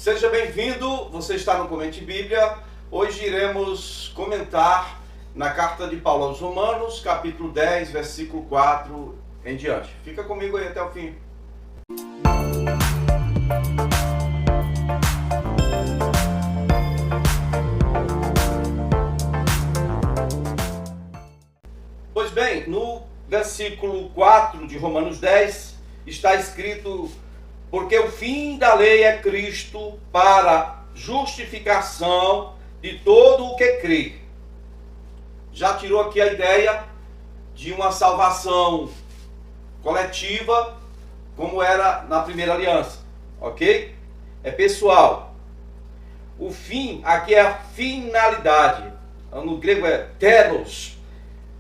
Seja bem-vindo, você está no Comente Bíblia. Hoje iremos comentar na carta de Paulo aos Romanos, capítulo 10, versículo 4 em diante. Fica comigo aí até o fim. Pois bem, no versículo 4 de Romanos 10 está escrito: porque o fim da lei é Cristo para justificação de todo o que crê. Já tirou aqui a ideia de uma salvação coletiva, como era na primeira aliança, ok? É pessoal. O fim aqui é a finalidade. No grego é telos.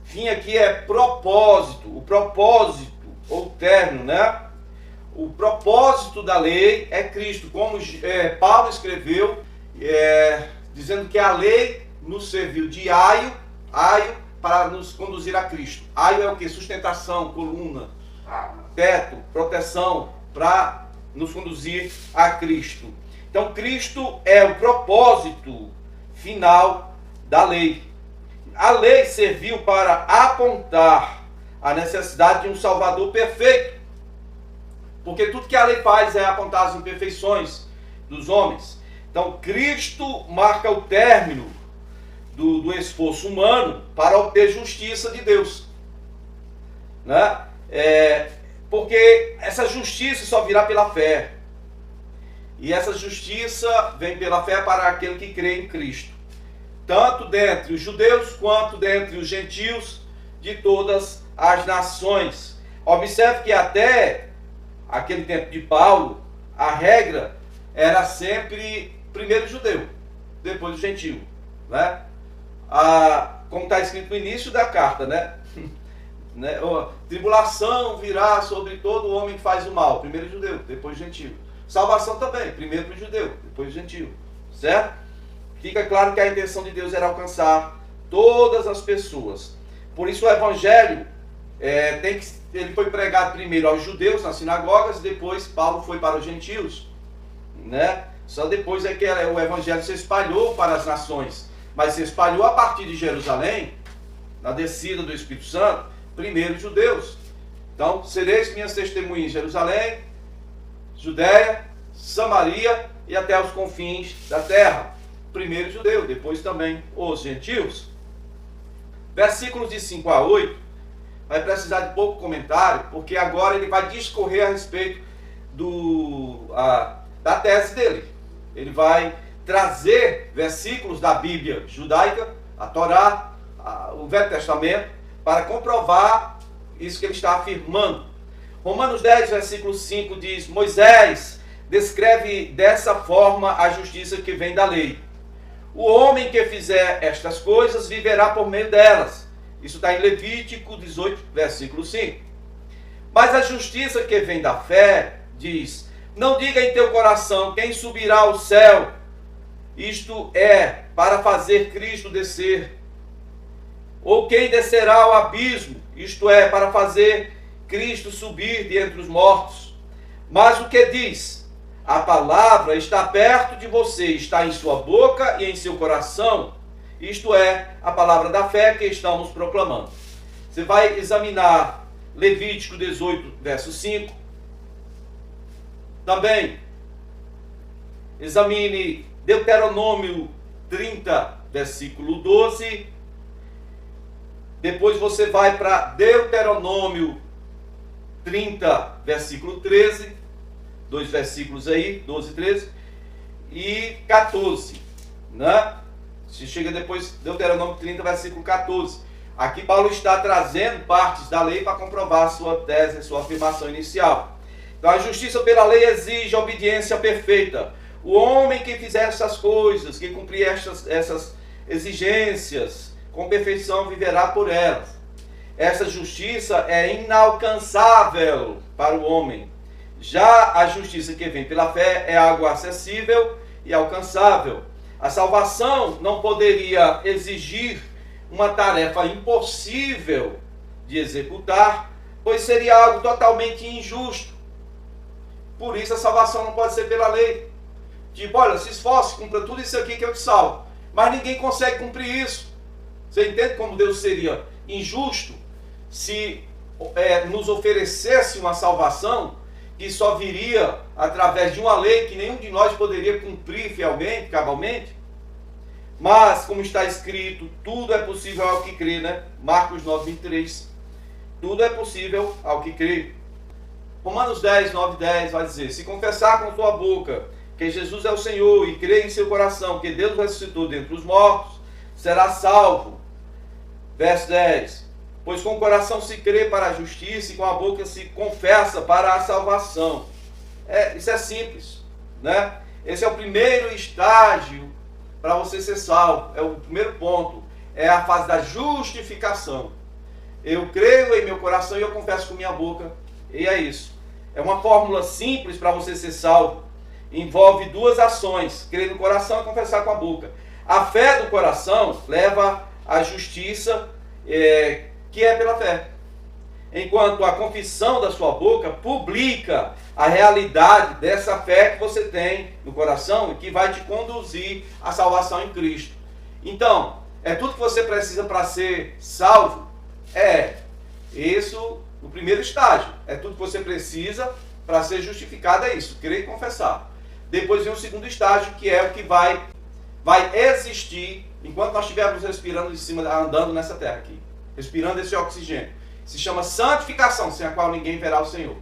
Fim aqui é propósito, o propósito ou término, né? O propósito da lei é Cristo, como Paulo escreveu, dizendo que a lei nos serviu de aio para nos conduzir a Cristo. Aio é o que? Sustentação, coluna, teto, proteção, para nos conduzir a Cristo. Então Cristo é o propósito final da lei. A lei serviu para apontar a necessidade de um Salvador perfeito. Porque tudo que a lei faz é apontar as imperfeições dos homens. Então, Cristo marca o término do esforço humano para obter justiça de Deus. Né? Porque essa justiça só virá pela fé. E essa justiça vem pela fé para aquele que crê em Cristo. Tanto dentre os judeus quanto dentre os gentios de todas as nações. Observe que até aquele tempo de Paulo, a regra era sempre primeiro o judeu, depois o gentio, né? Como está escrito no início da carta, né? Tribulação virá sobre todo homem que faz o mal, primeiro o judeu, depois o gentio. Salvação também, primeiro para o judeu, depois o gentio, certo? Fica claro que a intenção de Deus era alcançar todas as pessoas. Por isso o evangelho ele foi pregado primeiro aos judeus nas sinagogas, depois Paulo foi para os gentios, né? Só depois é que o evangelho se espalhou para as nações, mas se espalhou a partir de Jerusalém, na descida do Espírito Santo, primeiro os judeus. Então, sereis minhas testemunhas em Jerusalém, Judéia, Samaria e até os confins da terra. Primeiro o judeu, depois também os gentios. Versículos de 5 a 8 vai precisar de pouco comentário, porque agora ele vai discorrer a respeito da tese dele. Ele vai trazer versículos da Bíblia judaica, a Torá, o Velho Testamento, para comprovar isso que ele está afirmando. Romanos 10, versículo 5 diz: Moisés descreve dessa forma a justiça que vem da lei. O homem que fizer estas coisas viverá por meio delas. Isso está em Levítico 18, versículo 5. Mas a justiça que vem da fé diz: não diga em teu coração quem subirá ao céu, isto é, para fazer Cristo descer, ou quem descerá ao abismo, isto é, para fazer Cristo subir de entre os mortos. Mas o que diz? A palavra está perto de você, está em sua boca e em seu coração. Isto é, a palavra da fé que estamos proclamando. Você vai examinar Levítico 18, verso 5. Também examine Deuteronômio 30, versículo 12. Depois você vai para Deuteronômio 30, versículo 13. Dois versículos aí, 12 e 13. E 14, né? Se chega depois, Deuteronômio 30, versículo 14. Aqui Paulo está trazendo partes da lei para comprovar a sua tese, a sua afirmação inicial. Então a justiça pela lei exige a obediência perfeita. O homem que fizer essas coisas, que cumprir essas exigências, com perfeição viverá por elas. Essa justiça é inalcançável para o homem. Já a justiça que vem pela fé é algo acessível e alcançável. A salvação não poderia exigir uma tarefa impossível de executar, pois seria algo totalmente injusto. Por isso a salvação não pode ser pela lei. Tipo, olha, se esforce, cumpra tudo isso aqui que eu te salvo. Mas ninguém consegue cumprir isso. Você entende como Deus seria injusto se nos oferecesse uma salvação que só viria através de uma lei que nenhum de nós poderia cumprir fielmente, cabalmente? Mas, como está escrito, tudo é possível ao que crê, né? Marcos 9, 23. Tudo é possível ao que crê. Romanos 10, 9, 10 vai dizer: se confessar com sua boca que Jesus é o Senhor e crer em seu coração que Deus ressuscitou dentre os mortos, será salvo. Verso 10. Pois com o coração se crê para a justiça e com a boca se confessa para a salvação. Isso é simples, né? Esse é o primeiro estágio para você ser salvo. É o primeiro ponto. É a fase da justificação. Eu creio em meu coração e eu confesso com minha boca. E é isso. É uma fórmula simples para você ser salvo. Envolve duas ações: crer no coração e confessar com a boca. A fé do coração leva à justiça, que é pela fé. Enquanto a confissão da sua boca publica a realidade dessa fé que você tem no coração e que vai te conduzir à salvação em Cristo. Então, é tudo que você precisa para ser salvo? Isso no primeiro estágio. É tudo que você precisa para ser justificado, é isso, crer e confessar. Depois vem o segundo estágio, que é o que vai existir enquanto nós estivermos respirando em cima, andando nessa terra aqui, respirando esse oxigênio. Se chama santificação, sem a qual ninguém verá o Senhor.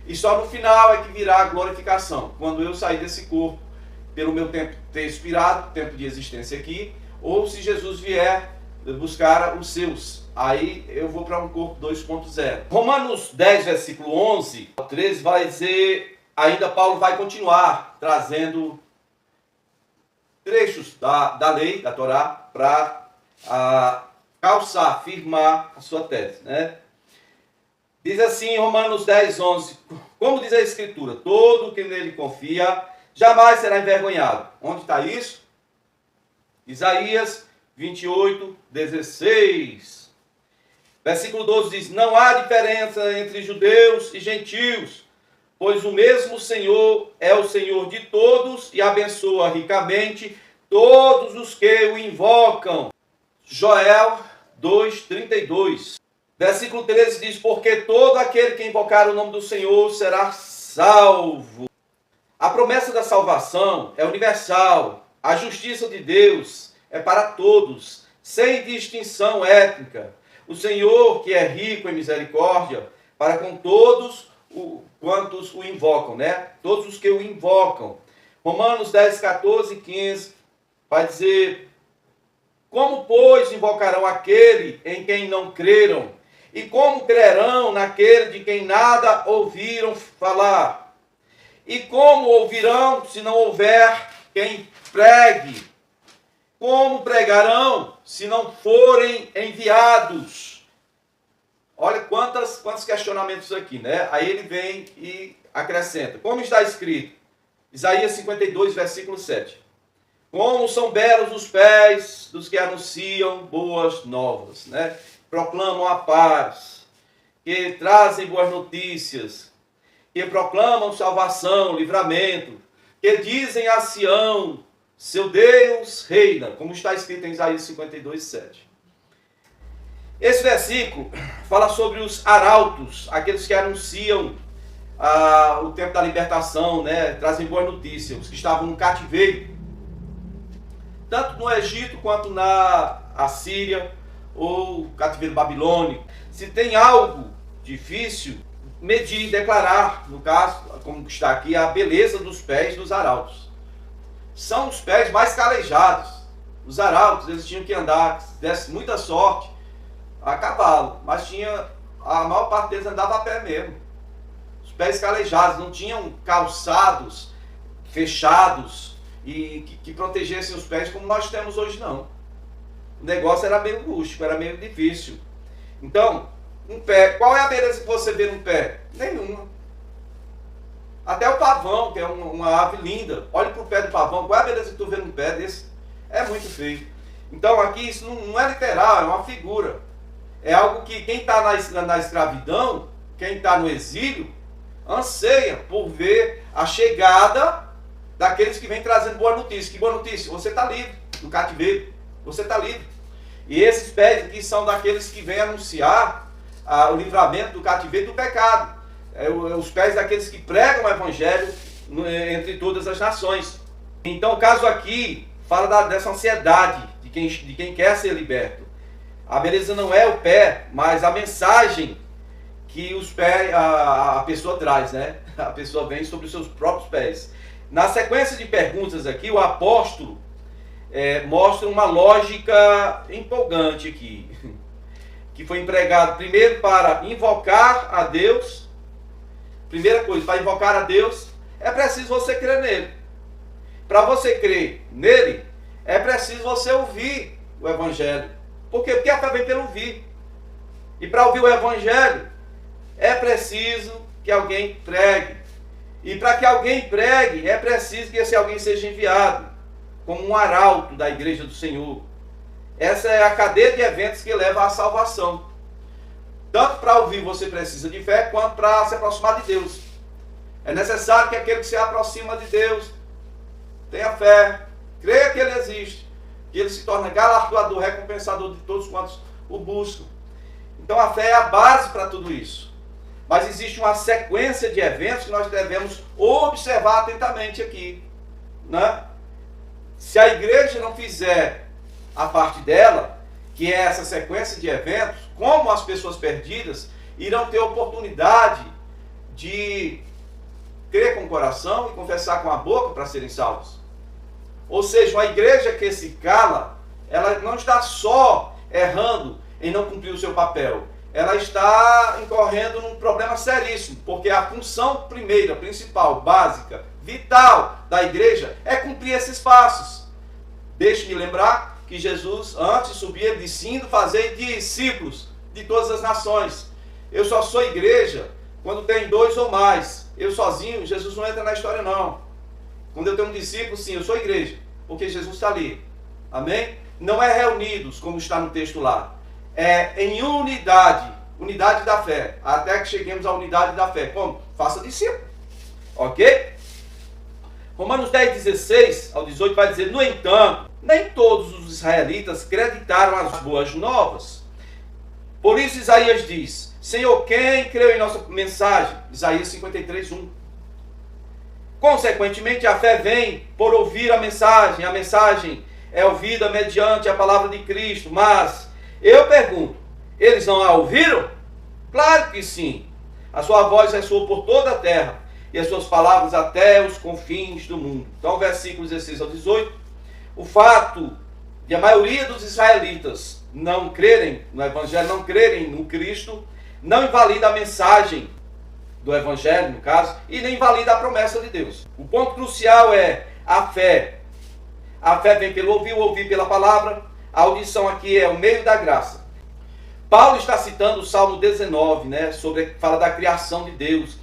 E só no final é que virá a glorificação, quando eu sair desse corpo, pelo meu tempo ter expirado, tempo de existência aqui, ou se Jesus vier buscar os seus, aí eu vou para um corpo 2.0. Romanos 10, versículo 11 ao 13 vai dizer, ainda Paulo vai continuar trazendo trechos da lei, da Torá, para calçar, firmar a sua tese, né? Diz assim em Romanos 10, 11, como diz a Escritura, todo que nele confia jamais será envergonhado. Onde está isso? Isaías 28, 16. Versículo 12 diz, não há diferença entre judeus e gentios, pois o mesmo Senhor é o Senhor de todos e abençoa ricamente todos os que o invocam. Joel 2:32. Versículo 13 diz, porque todo aquele que invocar o nome do Senhor será salvo. A promessa da salvação é universal. A justiça de Deus é para todos, sem distinção étnica. O Senhor, que é rico em misericórdia, para com todos quantos o invocam, né? Todos os que o invocam. Romanos 10, 14 e 15 vai dizer, como, pois, invocarão aquele em quem não creram? E como crerão naquele de quem nada ouviram falar? E como ouvirão se não houver quem pregue? Como pregarão se não forem enviados? Olha quantos questionamentos aqui, né? Aí ele vem e acrescenta. Como está escrito? Isaías 52, versículo 7. Como são belos os pés dos que anunciam boas novas, né? Proclamam a paz, que trazem boas notícias, que proclamam salvação, livramento, que dizem a Sião, seu Deus reina, como está escrito em Isaías 52, 7. Esse versículo fala sobre os arautos, aqueles que anunciam o tempo da libertação, né? Trazem boas notícias, os que estavam no cativeiro, tanto no Egito quanto na Assíria, ou cativeiro babilônico. Se tem algo difícil, medir, declarar, no caso, como está aqui, a beleza dos pés dos arautos. São os pés mais calejados. Os arautos, eles tinham que andar, se desse muita sorte, a cavalo, mas a maior parte deles andava a pé mesmo. Os pés calejados, não tinham calçados fechados e que protegessem os pés como nós temos hoje, não. O negócio era meio rústico, era meio difícil. Então, um pé, qual é a beleza que você vê no pé? Nenhuma. Até o pavão, que é uma ave linda, olha para o pé do pavão, qual é a beleza que tu vê no pé desse? É muito feio. Então aqui isso não é literal, é uma figura. É algo que quem está na escravidão, quem está no exílio, anseia por ver a chegada daqueles que vêm trazendo boa notícia. Que boa notícia? Você está livre do cativeiro. Você está livre. E esses pés aqui são daqueles que vêm anunciar o livramento do cativeiro e do pecado. Os pés daqueles que pregam o evangelho entre todas as nações. Então o caso aqui fala dessa ansiedade de quem quer ser liberto. A beleza não é o pé, mas a mensagem que os pés, a pessoa traz, né? A pessoa vem sobre os seus próprios pés. Na sequência de perguntas aqui, o apóstolo mostra uma lógica empolgante aqui, que foi empregado primeiro para invocar a Deus. Primeira coisa, para invocar a Deus, é preciso você crer nele. Para você crer nele, é preciso você ouvir o evangelho. Por quê? Porque a fé vem pelo ouvir. E para ouvir o evangelho, é preciso que alguém pregue. E para que alguém pregue, é preciso que esse alguém seja enviado, como um arauto da igreja do Senhor. Essa é a cadeia de eventos que leva à salvação. Tanto para ouvir você precisa de fé, quanto para se aproximar de Deus. É necessário que aquele que se aproxima de Deus tenha fé, creia que ele existe, que ele se torna galardoador, recompensador de todos quantos o buscam. Então a fé é a base para tudo isso. Mas existe uma sequência de eventos que nós devemos observar atentamente aqui, né? Se a igreja não fizer a parte dela, que é essa sequência de eventos, como as pessoas perdidas irão ter oportunidade de crer com o coração e confessar com a boca para serem salvos. Ou seja, uma igreja que se cala, ela não está só errando em não cumprir o seu papel, ela está incorrendo num problema seríssimo, porque a função primeira, principal, básica, vital da igreja é cumprir esses passos. Deixe-me lembrar que Jesus, antes de subir, ele disse: indo fazer discípulos de todas as nações. Eu só sou igreja quando tem 2 ou mais. Eu sozinho, Jesus não entra na história não. Quando eu tenho um discípulo, sim, eu sou igreja, porque Jesus está ali. Amém? Não é reunidos, como está no texto lá. É em unidade, unidade da fé, até que cheguemos à unidade da fé. Como? Faça discípulo. Ok? Romanos 10, 16 ao 18 vai dizer: no entanto, nem todos os israelitas acreditaram as boas novas. Por isso Isaías diz: Senhor, quem creu em nossa mensagem? Isaías 53, 1. Consequentemente, a fé vem por ouvir a mensagem é ouvida mediante a palavra de Cristo. Mas eu pergunto, eles não a ouviram? Claro que sim. A sua voz ressoou por toda a terra, e as suas palavras até os confins do mundo. Então, versículos 16 ao 18. O fato de a maioria dos israelitas não crerem no Evangelho, não crerem no Cristo, não invalida a mensagem do Evangelho, no caso, e nem invalida a promessa de Deus. O ponto crucial é a fé. A fé vem pelo ouvir, o ouvir pela palavra. A audição aqui é o meio da graça. Paulo está citando o Salmo 19, né, fala da criação de Deus,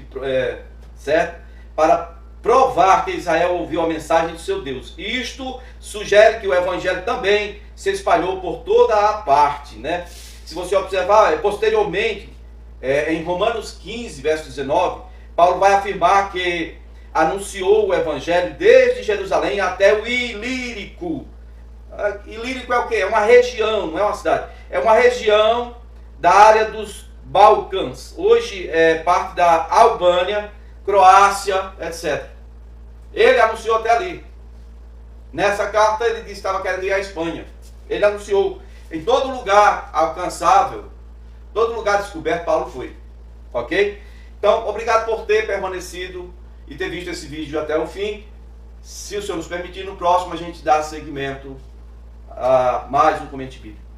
certo? Para provar que Israel ouviu a mensagem do seu Deus. E isto sugere que o Evangelho também se espalhou por toda a parte, né? Se você observar, posteriormente, em Romanos 15, verso 19, Paulo vai afirmar que anunciou o Evangelho desde Jerusalém até o Ilírico. Ilírico é o quê? É uma região, não é uma cidade. É uma região da área dos Balcãs. Hoje é parte da Albânia, Croácia, etc. Ele anunciou até ali. Nessa carta ele disse que estava querendo ir à Espanha. Ele anunciou em todo lugar alcançável, todo lugar descoberto, Paulo foi. Ok? Então, obrigado por ter permanecido e ter visto esse vídeo até o fim. Se o Senhor nos permitir, no próximo a gente dá seguimento a mais um Comente Bíblico.